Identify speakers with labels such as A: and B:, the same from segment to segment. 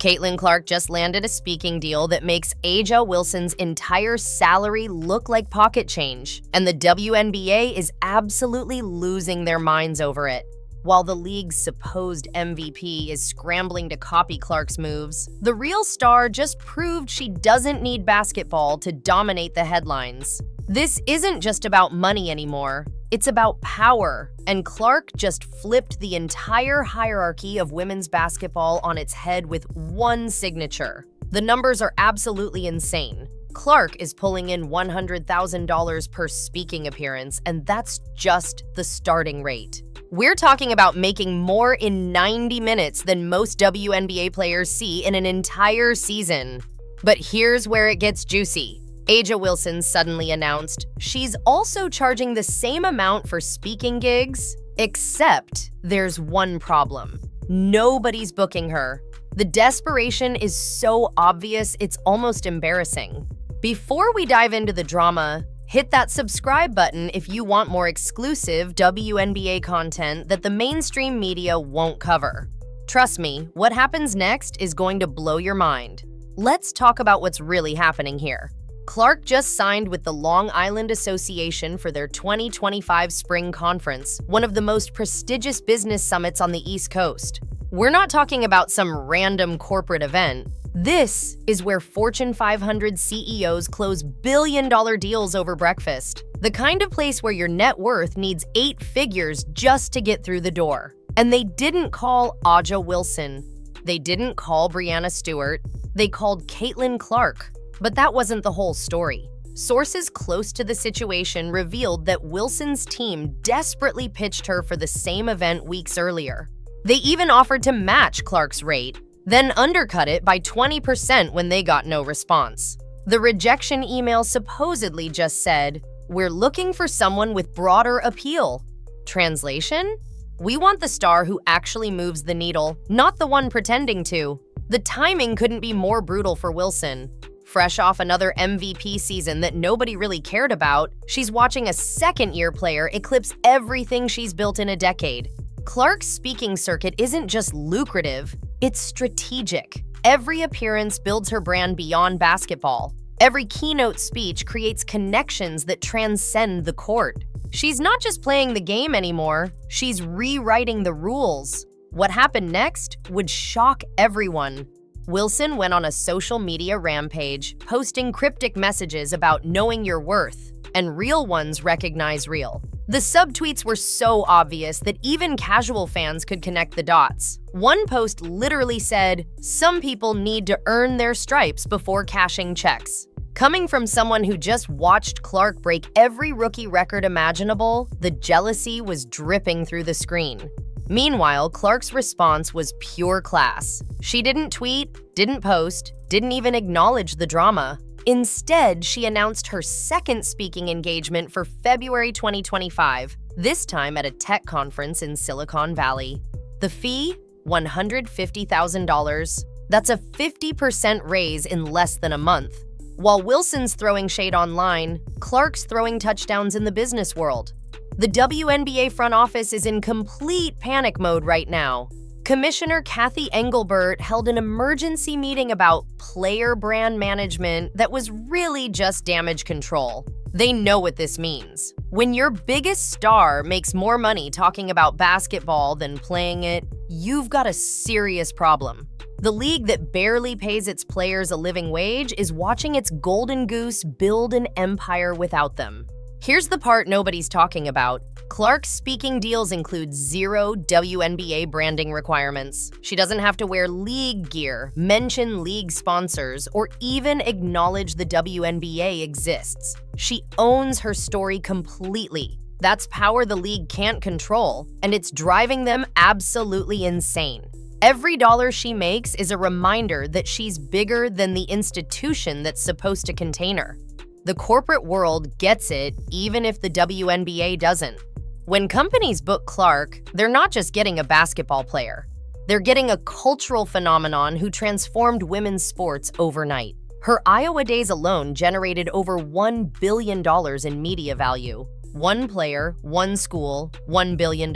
A: Caitlyn Clark just landed a speaking deal that makes A'ja Wilson's entire salary look like pocket change, and the WNBA is absolutely losing their minds over it. While the league's supposed MVP is scrambling to copy Clark's moves, the real star just proved she doesn't need basketball to dominate the headlines. This isn't just about money anymore. It's about power, and Clark just flipped the entire hierarchy of women's basketball on its head with one signature. The numbers are absolutely insane. Clark is pulling in $100,000 per speaking appearance, and that's just the starting rate. We're talking about making more in 90 minutes than most WNBA players see in an entire season. But here's where it gets juicy. A'ja Wilson suddenly announced she's also charging the same amount for speaking gigs, except there's one problem. Nobody's booking her. The desperation is so obvious, it's almost embarrassing. Before we dive into the drama, hit that subscribe button if you want more exclusive WNBA content that the mainstream media won't cover. Trust me, what happens next is going to blow your mind. Let's talk about what's really happening here. Clark just signed with the Long Island Association for their 2025 Spring Conference, one of the most prestigious business summits on the East Coast. We're not talking about some random corporate event. This is where Fortune 500 CEOs close billion-dollar deals over breakfast. The kind of place where your net worth needs 8 figures just to get through the door. And they didn't call A'ja Wilson. They didn't call Breanna Stewart. They called Caitlyn Clark. But that wasn't the whole story. Sources close to the situation revealed that Wilson's team desperately pitched her for the same event weeks earlier. They even offered to match Clark's rate, then undercut it by 20% when they got no response. The rejection email supposedly just said, "We're looking for someone with broader appeal." Translation? We want the star who actually moves the needle, not the one pretending to. The timing couldn't be more brutal for Wilson. Fresh off another MVP season that nobody really cared about, she's watching a second-year player eclipse everything she's built in a decade. Clark's speaking circuit isn't just lucrative, it's strategic. Every appearance builds her brand beyond basketball. Every keynote speech creates connections that transcend the court. She's not just playing the game anymore, she's rewriting the rules. What happened next would shock everyone. Wilson went on a social media rampage, posting cryptic messages about knowing your worth, and real ones recognize real. The subtweets were so obvious that even casual fans could connect the dots. One post literally said, "Some people need to earn their stripes before cashing checks." Coming from someone who just watched Clark break every rookie record imaginable, the jealousy was dripping through the screen. Meanwhile, Clark's response was pure class. She didn't tweet, didn't post, didn't even acknowledge the drama. Instead, she announced her second speaking engagement for February 2025, this time at a tech conference in Silicon Valley. The fee? $150,000. That's a 50% raise in less than a month. While Wilson's throwing shade online, Clark's throwing touchdowns in the business world. The WNBA front office is in complete panic mode right now. Commissioner Kathy Engelbert held an emergency meeting about player brand management that was really just damage control. They know what this means. When your biggest star makes more money talking about basketball than playing it, you've got a serious problem. The league that barely pays its players a living wage is watching its golden goose build an empire without them. Here's the part nobody's talking about. Clark's speaking deals include 0 WNBA branding requirements. She doesn't have to wear league gear, mention league sponsors, or even acknowledge the WNBA exists. She owns her story completely. That's power the league can't control, and it's driving them absolutely insane. Every dollar she makes is a reminder that she's bigger than the institution that's supposed to contain her. The corporate world gets it, even if the WNBA doesn't. When companies book Clark, they're not just getting a basketball player. They're getting a cultural phenomenon who transformed women's sports overnight. Her Iowa days alone generated over $1 billion in media value. One player, one school, $1 billion.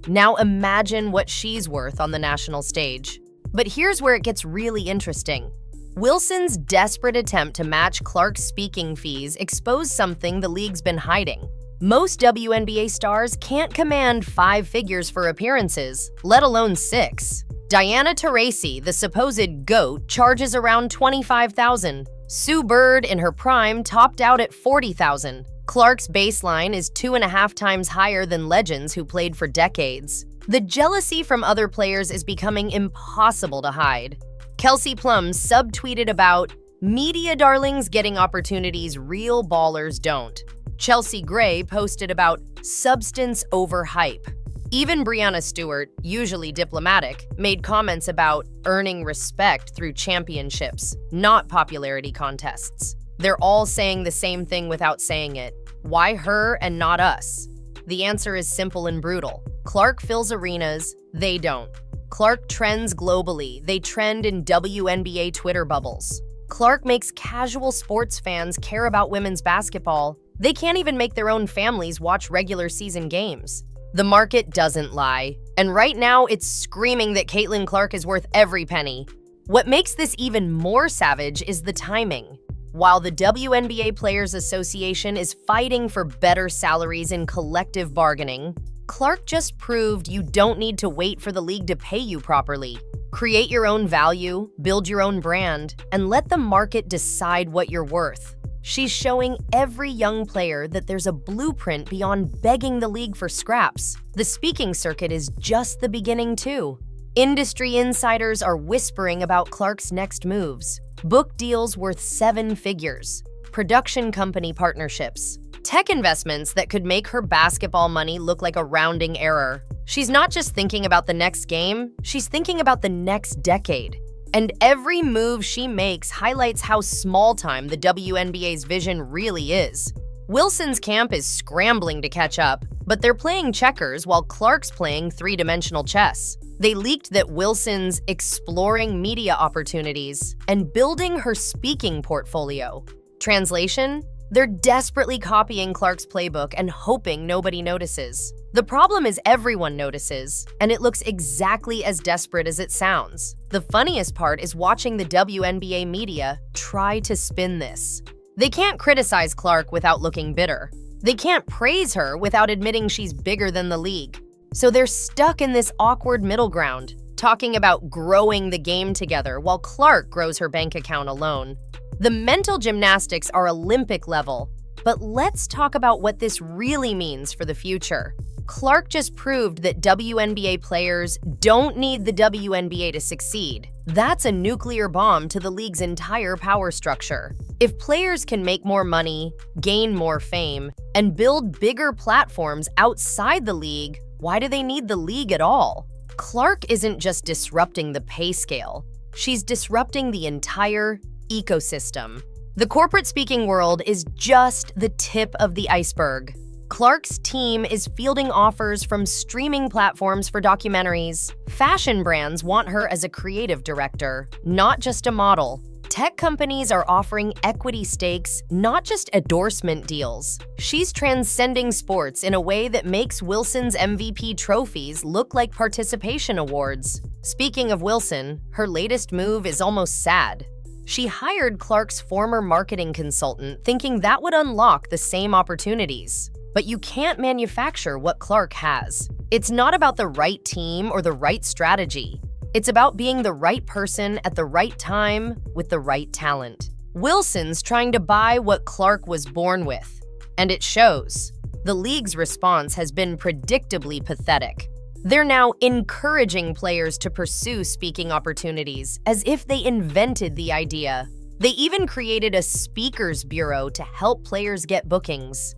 A: Now imagine what she's worth on the national stage. But here's where it gets really interesting. Wilson's desperate attempt to match Clark's speaking fees exposed something the league's been hiding. Most WNBA stars can't command 5 figures for appearances, let alone 6. Diana Taurasi, the supposed GOAT, charges around $25,000. Sue Bird, in her prime, topped out at $40,000. Clark's baseline is 2.5 times higher than legends who played for decades. The jealousy from other players is becoming impossible to hide. Kelsey Plum subtweeted about media darlings getting opportunities real ballers don't. Chelsea Gray posted about substance over hype. Even Breanna Stewart, usually diplomatic, made comments about earning respect through championships, not popularity contests. They're all saying the same thing without saying it. Why her and not us? The answer is simple and brutal. Clark fills arenas, they don't. Clark trends globally, they trend in WNBA Twitter bubbles. Clark makes casual sports fans care about women's basketball. They can't even make their own families watch regular season games. The market doesn't lie, and right now it's screaming that Caitlyn Clark is worth every penny. What makes this even more savage is the timing. While the WNBA Players Association is fighting for better salaries in collective bargaining, Clark just proved you don't need to wait for the league to pay you properly. Create your own value, build your own brand, and let the market decide what you're worth. She's showing every young player that there's a blueprint beyond begging the league for scraps. The speaking circuit is just the beginning, too. Industry insiders are whispering about Clark's next moves. Book deals worth 7 figures, production company partnerships, tech investments that could make her basketball money look like a rounding error. She's not just thinking about the next game, she's thinking about the next decade. And every move she makes highlights how small-time the WNBA's vision really is. Wilson's camp is scrambling to catch up, but they're playing checkers while Clark's playing 3-dimensional chess. They leaked that Wilson's exploring media opportunities and building her speaking portfolio. Translation? They're desperately copying Clark's playbook and hoping nobody notices. The problem is everyone notices, and it looks exactly as desperate as it sounds. The funniest part is watching the WNBA media try to spin this. They can't criticize Clark without looking bitter. They can't praise her without admitting she's bigger than the league. So they're stuck in this awkward middle ground, talking about growing the game together while Clark grows her bank account alone. The mental gymnastics are Olympic level, but let's talk about what this really means for the future. Clark just proved that WNBA players don't need the WNBA to succeed. That's a nuclear bomb to the league's entire power structure. If players can make more money, gain more fame, and build bigger platforms outside the league, why do they need the league at all? Clark isn't just disrupting the pay scale, she's disrupting the entire ecosystem. The corporate speaking world is just the tip of the iceberg. Clark's team is fielding offers from streaming platforms for documentaries. Fashion brands want her as a creative director, not just a model. Tech companies are offering equity stakes, not just endorsement deals. She's transcending sports in a way that makes Wilson's MVP trophies look like participation awards. Speaking of Wilson, her latest move is almost sad. She hired Clark's former marketing consultant, thinking that would unlock the same opportunities. But you can't manufacture what Clark has. It's not about the right team or the right strategy. It's about being the right person at the right time with the right talent. Wilson's trying to buy what Clark was born with, and it shows. The league's response has been predictably pathetic. They're now encouraging players to pursue speaking opportunities as if they invented the idea. They even created a speakers bureau to help players get bookings.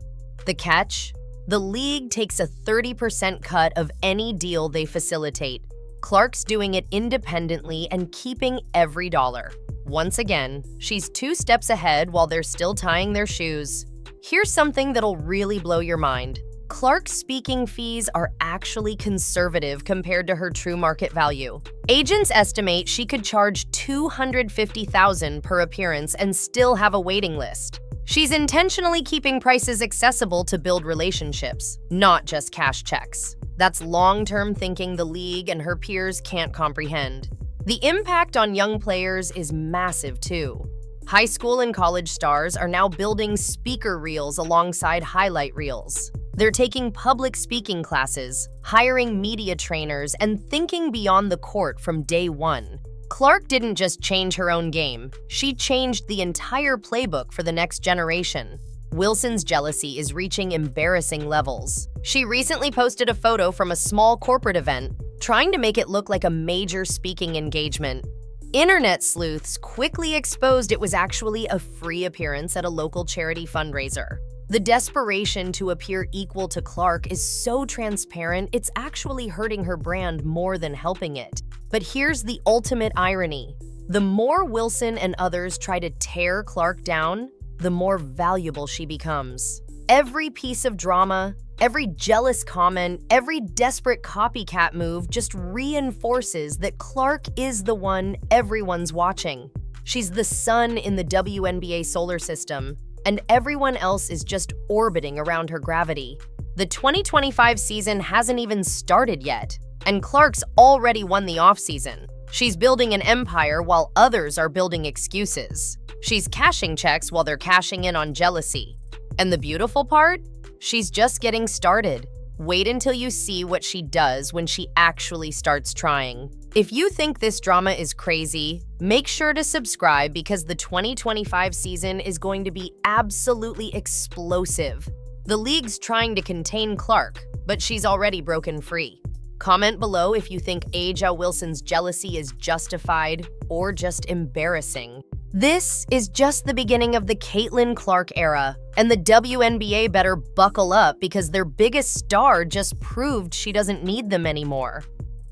A: The catch? The league takes a 30% cut of any deal they facilitate. Clark's doing it independently and keeping every dollar. Once again, she's 2 steps ahead while they're still tying their shoes. Here's something that'll really blow your mind. Clark's speaking fees are actually conservative compared to her true market value. Agents estimate she could charge $250,000 per appearance and still have a waiting list. She's intentionally keeping prices accessible to build relationships, not just cash checks. That's long-term thinking the league and her peers can't comprehend. The impact on young players is massive too. High school and college stars are now building speaker reels alongside highlight reels. They're taking public speaking classes, hiring media trainers, and thinking beyond the court from day one. Clark didn't just change her own game, she changed the entire playbook for the next generation. Wilson's jealousy is reaching embarrassing levels. She recently posted a photo from a small corporate event, trying to make it look like a major speaking engagement. Internet sleuths quickly exposed it was actually a free appearance at a local charity fundraiser. The desperation to appear equal to Clark is so transparent, it's actually hurting her brand more than helping it. But here's the ultimate irony. The more Wilson and others try to tear Clark down, the more valuable she becomes. Every piece of drama, every jealous comment, every desperate copycat move just reinforces that Clark is the one everyone's watching. She's the sun in the WNBA solar system, and everyone else is just orbiting around her gravity. The 2025 season hasn't even started yet, and Clark's already won the offseason. She's building an empire while others are building excuses. She's cashing checks while they're cashing in on jealousy. And the beautiful part? She's just getting started. Wait until you see what she does when she actually starts trying. If you think this drama is crazy, make sure to subscribe because the 2025 season is going to be absolutely explosive. The league's trying to contain Clark, but she's already broken free. Comment below if you think A'ja Wilson's jealousy is justified or just embarrassing. This is just the beginning of the Caitlyn Clark era, and the WNBA better buckle up because their biggest star just proved she doesn't need them anymore.